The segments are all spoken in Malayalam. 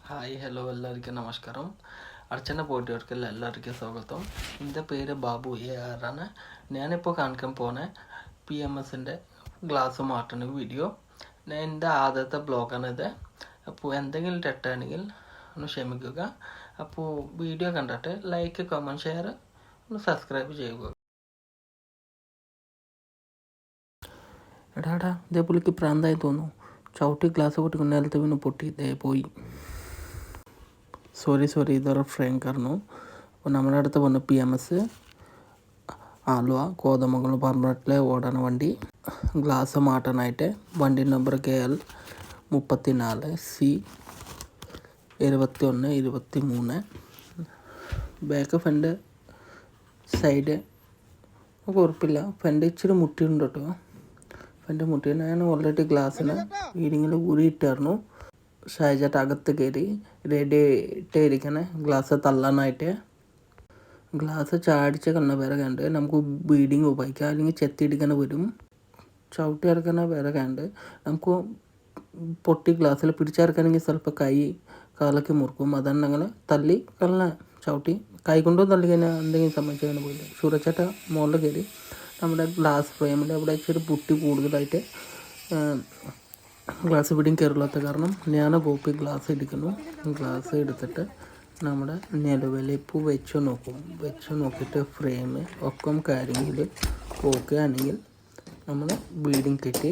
ഹായ് ഹലോ എല്ലാവർക്കും നമസ്കാരം. അർച്ചന പോയിട്ടിവർക്കെല്ലാം എല്ലാവർക്കും സ്വാഗതം. എൻ്റെ പേര് ബാബു AR ആണ്. ഞാനിപ്പോൾ കാണിക്കാൻ പോകുന്ന PMSൻ്റെ ഗ്ലാസ് മാറ്റുന്ന വീഡിയോ. എൻ്റെ ആദ്യത്തെ ബ്ലോഗാണിത്. അപ്പോൾ എന്തെങ്കിലും തെറ്റാണെങ്കിൽ ഒന്ന് ക്ഷമിക്കുക. അപ്പോൾ വീഡിയോ കണ്ടിട്ട് ലൈക്ക്, കമൻറ്റ്, ഷെയർ, ഒന്ന് സബ്സ്ക്രൈബ് ചെയ്യുക. എടാ ഇതേ പുള്ളിക്ക് പ്രാന്തായി തോന്നുന്നു. ചവിട്ടി ഗ്ലാസ് പൊട്ടിക്കുന്ന നേരത്തെ പിന്നെ പൊട്ടി ഇതേ പോയി. സോറി ഇതൊരു ഫ്രെയിം കറന്നു. അപ്പോൾ നമ്മുടെ അടുത്ത് വന്ന PMS ആലുവ കോതമംഗലം പറമ്പട്ടിലെ ഓടണ വണ്ടി ഗ്ലാസ് മാറ്റാനായിട്ട് വണ്ടി number KL 34C 2123. Back front side കുഴപ്പമില്ല. ഫ്രണ്ട് ഇച്ചിരി മുട്ടിയുണ്ട് കേട്ടോ. ഫ്രണ്ട് മുട്ടി ഞാൻ ഓൾറെഡി ഗ്ലാസ്സിന് വീടിങ്ങിൽ ഊരിയിട്ടായിരുന്നു. ഷാജാട്ട് അകത്ത് കയറി റെഡി ഇരിക്കണേ ഗ്ലാസ് തള്ളാനായിട്ട്. ഗ്ലാസ് ചാടിച്ച കണ്ണ വിറകുണ്ട്. നമുക്ക് ബീഡിങ് ഉപയോഗിക്കാം, അല്ലെങ്കിൽ ചെത്തിയിടിക്കണ വരും. ചവിട്ടി ഇറക്കണ വിറകുണ്ട്. നമുക്ക് പൊട്ടി ഗ്ലാസ്സിൽ പിടിച്ചിറക്കണമെങ്കിൽ ചിലപ്പോൾ കൈ കാലൊക്കെ മുറുക്കും. അതുണ്ടെങ്കിൽ തള്ളി കള്ള ചവിട്ടി കൈ കൊണ്ടോ തള്ളി കഴിഞ്ഞാൽ എന്തെങ്കിലും സംബന്ധിച്ചാൽ പോയില്ല. സൂരച്ചട്ട മുകളിൽ കയറി നമ്മുടെ ഗ്ലാസ് ഫ്രെയിമിൽ അവിടെ ഇച്ചിരി പുട്ടി കൂടുതലായിട്ട് ഗ്ലാസ് പിടിയും കയറില്ലാത്ത കാരണം ഞാൻ കോപ്പി ഗ്ലാസ് എടുക്കുന്നു. ഗ്ലാസ് എടുത്തിട്ട് നമ്മുടെ നിലവിലിപ്പ് വെച്ച് നോക്കിയിട്ട് ഫ്രെയിം ഒക്കെ കാര്യങ്ങൾ ഓക്കെ ആണെങ്കിൽ നമ്മൾ ബീഡിങ് ഇട്ടിട്ട്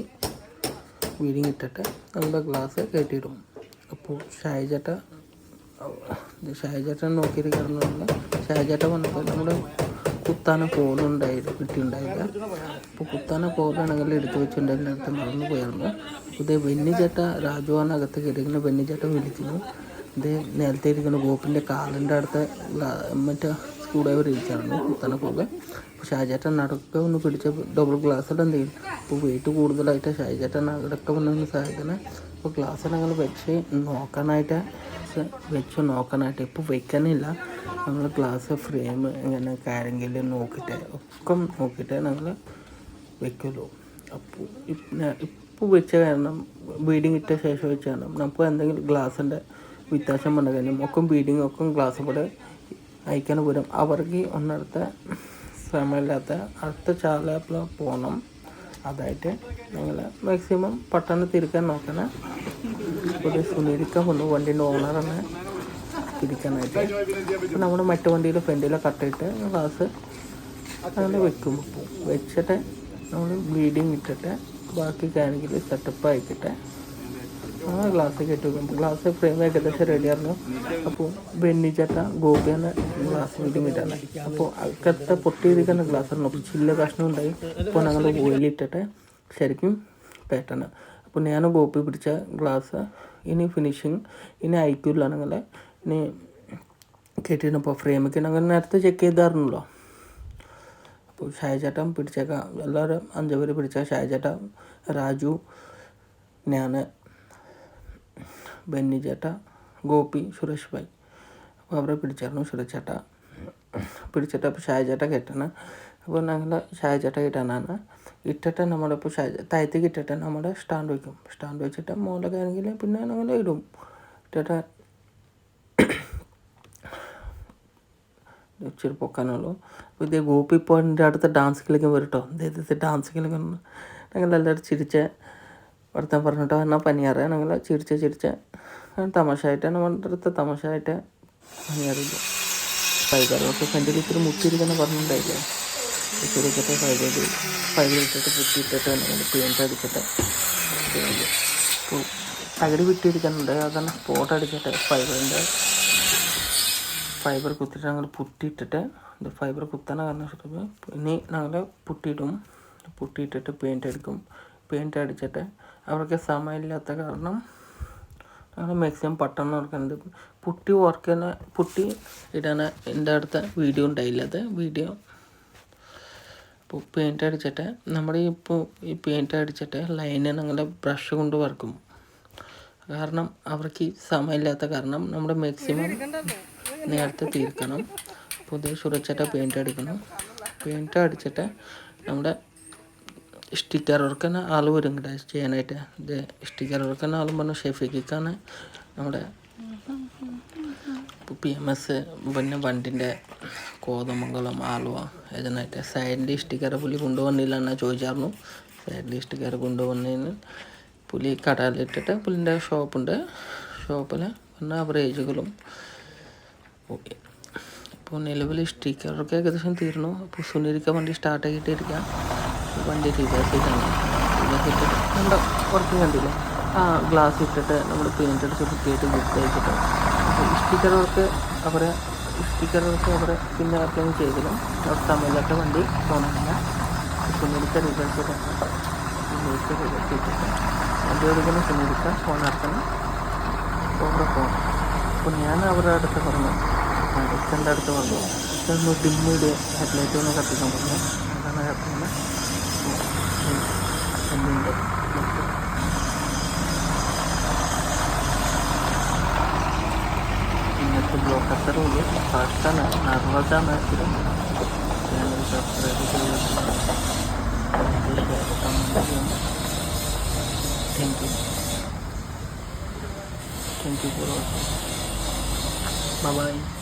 നമ്മുടെ ഗ്ലാസ് കയറ്റിയിടും. അപ്പോൾ ഷായചേട്ട നോക്കിയിരിക്കാറുള്ള ഷായചേട്ട വന്നപ്പോൾ നമ്മുടെ കുത്താനെ കിട്ടിയിട്ടുണ്ടായില്ല. അപ്പോൾ കുത്താനെ പോലാണെങ്കിൽ എടുത്തു വെച്ചിട്ടുണ്ടെങ്കിൽ അടുത്ത് മറന്നു പോയായിരുന്നു. ഇത് വെന്നിച്ചേട്ട രാജുവാനകത്ത് കയറിയിരിക്കുന്ന വെന്നിച്ചേട്ട വിളിക്കുന്നു. ഇത് നേരത്തെ ഇരിക്കുന്ന ഗോപ്പിൻ്റെ കാലിൻ്റെ അടുത്ത് മറ്റേ സ്ക്രൂ ഡ്രൈവർ ഇരിക്കാറുണ്ട് കുത്താനെ പോലെ. അപ്പോൾ ഷാജേട്ടൻ നടക്കെ ഒന്ന് പിടിച്ച ഡബിൾ ഗ്ലാസ്സിൽ എന്ത് ചെയ്യും. അപ്പോൾ വെയിറ്റ് കൂടുതലായിട്ട് ഷാജേട്ടൻ അവിടെയൊക്കെ വന്നൊന്ന് സഹായിക്കുന്നത്. അപ്പോൾ ഗ്ലാസ്സിനങ്ങൾ വെച്ച് നോക്കാനായിട്ട് ഇപ്പോൾ വയ്ക്കാനില്ല. നമ്മൾ ഗ്ലാസ് ഫ്രെയിം ഇങ്ങനെ കാര്യമെങ്കിലും നോക്കിയിട്ട് ഞങ്ങൾ വയ്ക്കുള്ളൂ. അപ്പോൾ ഇപ്പോൾ വെച്ച കാരണം ബീഡിങ് ഇട്ട ശേഷം വെച്ച കാരണം നമുക്ക് എന്തെങ്കിലും ഗ്ലാസിൻ്റെ വ്യത്യാസം വന്ന കാര്യം ഒക്കെ ബീഡിങ് ഒക്കെ ഗ്ലാസ് കൂടെ അയക്കാൻ വരും. അവർക്ക് ഒന്നടുത്ത സമയമില്ലാത്ത അടുത്ത ചാലപ്പോൾ പോകണം. അതായിട്ട് ഞങ്ങൾ മാക്സിമം പെട്ടെന്ന് തിരിക്കാൻ നോക്കണം. ഒരു സുനീരിക്കാൻ വന്നു വണ്ടീൻ്റെ ഓണറാണ് തിരിക്കാനായിട്ട്. അപ്പോൾ നമ്മുടെ മറ്റു വണ്ടിയിൽ ഫ്രണ്ടിലെ കട്ടിട്ട് ഗ്ലാസ് അങ്ങനെ വെച്ചിട്ട് നമ്മൾ ബ്ലീഡിങ് ഇട്ടിട്ട് ബാക്കി കാര്യങ്ങൾ സെറ്റപ്പ് ആക്കിയിട്ട് ആ ഗ്ലാസ് കെട്ടി വെക്കും. ഗ്ലാസ് ഫ്രെയിം ഏകദേശം റെഡിയായിരുന്നു. അപ്പോൾ ബെന്നിച്ചേട്ട ഗോപിയാണ് ഗ്ലാസ് ബീഡിങ് ഇട്ടാണ്. അപ്പോൾ അകത്തെ പൊട്ടിയിരിക്കുന്ന ഗ്ലാസ്സായിരുന്നു. അപ്പോൾ ചില്ല കഷ്ണം ഉണ്ടായി. അപ്പോൾ ഞങ്ങൾ ഓയിലിട്ടിട്ട് ശരിക്കും പേട്ടാണ്. അപ്പോൾ ഞാൻ ഗോപി പിടിച്ച ഗ്ലാസ് ഇനി ഫിനിഷിങ് ഇനി അയക്കില്ലാണെങ്കിൽ ഇനി കെട്ടിയിട്ടപ്പോൾ ഫ്രെയിമൊക്കെ ഞങ്ങൾ നേരത്തെ ചെക്ക് ചെയ്തായിരുന്നല്ലോ. അപ്പോൾ ഷായചേട്ടൻ പിടിച്ചേക്കാം. എല്ലാവരും 5 പേര് പിടിച്ച ഷായചേട്ട, രാജു, ഞാൻ, ബെന്നി ചേട്ട, ഗോപി, സുരേഷ് ഭായ്. അപ്പോൾ അവരെ പിടിച്ചായിരുന്നു. സുരേഷ് ചേട്ട പിടിച്ചിട്ട് അപ്പോൾ ഷായചേട്ട കെട്ടണം. അപ്പോൾ ഞങ്ങൾ ഷായചേട്ട കെട്ടാനാണ് ഇട്ടിട്ട് നമ്മളിപ്പോൾ താഴത്തേക്ക് ഇട്ടിട്ട് നമ്മുടെ സ്റ്റാൻഡ് വയ്ക്കും. സ്റ്റാൻഡ് വെച്ചിട്ട് മുകളിലൊക്കെ ആണെങ്കിൽ പിന്നെ ഞങ്ങൾ ഇടും. ഇട്ടിട്ട് ഇച്ചിരി പൊക്കാനുള്ളൂ. അപ്പോൾ ഇതേ ഗോപി ഇപ്പോൾ എൻ്റെ അടുത്ത് ഡാൻസ് കളിക്കാൻ വരട്ടോ. ഇദ്ദേഹത്തെ ഡാൻസ് കളിക്കുന്നു. ഞങ്ങളെല്ലാവരും ചിരിച്ച് വർത്തം പറഞ്ഞിട്ടോ എന്നാൽ പനിയാറ് ഞങ്ങൾ ചിരിച്ച് തമാശയായിട്ട് നമ്മുടെ അടുത്ത് തമാശയായിട്ട് പനിയാറില്ല. പൈകാരൊക്കെ ഫ്രണ്ടിൽ ഇച്ചിരി മുട്ടിയിരിക്കുന്ന പറഞ്ഞിട്ടുണ്ടായില്ലേ. ഇച്ചിരി വെച്ചിട്ട് പൈകിലിട്ടിട്ട് കുത്തിയിട്ടിട്ട് ഞങ്ങൾ പെയിൻ്റ് അടിച്ചിട്ട് അപ്പോൾ തകടി വിട്ടിരിക്കുന്നുണ്ട്. അതാണ് സ്പോട്ട് അടിച്ചിട്ട് ഫൈബർ കുത്തിയിട്ട് ഞങ്ങൾ പുട്ടിയിട്ടിട്ട് ഇത് ഫൈബർ കുത്താൻ കാരണം ഇനി ഞങ്ങൾ പുട്ടിയിട്ടിട്ട് പെയിൻ്റ് അടിച്ചിട്ട് അവർക്ക് സമയമില്ലാത്ത കാരണം ഞങ്ങൾ മാക്സിമം പെട്ടെന്ന് ഓർക്കുന്നത് പുട്ടി ഇടാൻ എൻ്റെ അടുത്ത വീഡിയോ ഉണ്ടായില്ല. അത് വീഡിയോ അപ്പോൾ പെയിൻ്റ് അടിച്ചിട്ട് നമ്മുടെ ഈ പെയിൻ്റ് അടിച്ചിട്ട് ലൈന് ഞങ്ങൾ ബ്രഷ് കൊണ്ട് വരക്കും. കാരണം അവർക്ക് സമയമില്ലാത്ത കാരണം നമ്മുടെ മാക്സിമം നേരത്തെ തീർക്കണം. പുതിയ സുരക്ഷ പെയിൻ്റ് അടിക്കണം. പെയിൻ്റ് അടിച്ചിട്ട് നമ്മുടെ സ്റ്റിക്കർ വർക്ക് തന്നെ ആൾ വരും ചെയ്യാനായിട്ട്. ഇത് സ്റ്റിക്കർ വർക്ക് തന്നെ ആളും പറഞ്ഞു ഷെഫിക്കാണ് നമ്മുടെ PMS പിന്നെ വണ്ടിൻ്റെ കോതമംഗലം ആലുവ ഏജനായിട്ട് സൈഡിൻ്റെ ഇഷ്ടിക്കര പുലി കൊണ്ടുവന്നില്ല എന്നാണ് ചോദിച്ചായിരുന്നു. സൈഡിൻ്റെ ഇഷ്ടിക്കര കൊണ്ടുവന്നതിന് പുലി കടയിലിട്ടിട്ട് പുലിൻ്റെ ഷോപ്പുണ്ട്. ഷോപ്പിൽ പിന്നെ അവറേജുകളും ഓക്കെ. ഇപ്പോൾ നിലവിൽ സ്റ്റിക്കറൊക്കെ ഏകദേശം തീർന്നു. അപ്പോൾ സുനിരിക്ക വണ്ടി സ്റ്റാർട്ട് ആക്കിയിട്ടിരിക്കാം. വണ്ടി റിവേഴ്സ് ചെയ്താണ്. റിവേഴ്സ് ഇട്ടിട്ട് നമ്മുടെ വർക്കിംഗ് കണ്ടില്ലേ, ആ ഗ്ലാസ് ഇട്ടിട്ട് നമ്മൾ പെയിൻ്റ് അടിച്ച് വൃത്തിയായിട്ട് ഗിഫ്റ്റ് അയച്ചിട്ട് സ്റ്റിക്കറുകൾക്ക് അവരെ പിന്നെ അപ്ലൈ ചെയ്തില്ല. അവർ തമിഴിലൊക്കെ വണ്ടി പോകണമെന്നില്ല. സുനിരിക്ക റിവേഴ്സ് ചെയ്തിട്ട് വണ്ടി ഓടിക്കുന്ന സുനിരിക്ക ഫോൺ നടത്തണം. ഓവറെ പോകണം. അപ്പോൾ ഞാൻ അവരുടെ അടുത്ത് പറഞ്ഞു, എച്ചൻ്റെ അടുത്ത് പറഞ്ഞു, ഒന്ന് ഡിമ്മിഡ് ഹെഡ്ലൈറ്റ് ഒന്ന് കത്തിക്കാൻ പറഞ്ഞു. അതാണ് കത്തുന്നത്. എന്തുണ്ട് ഇന്നത്തെ ബ്ലോഗ് അത്ര വലിയ ഫാസ്റ്റാണ്, നർവസാണ്. ആക്ച്വലി ചാനൽ സബ്സ്ക്രൈബ് ചെയ്യുക. Thank you for watching. Bye bye.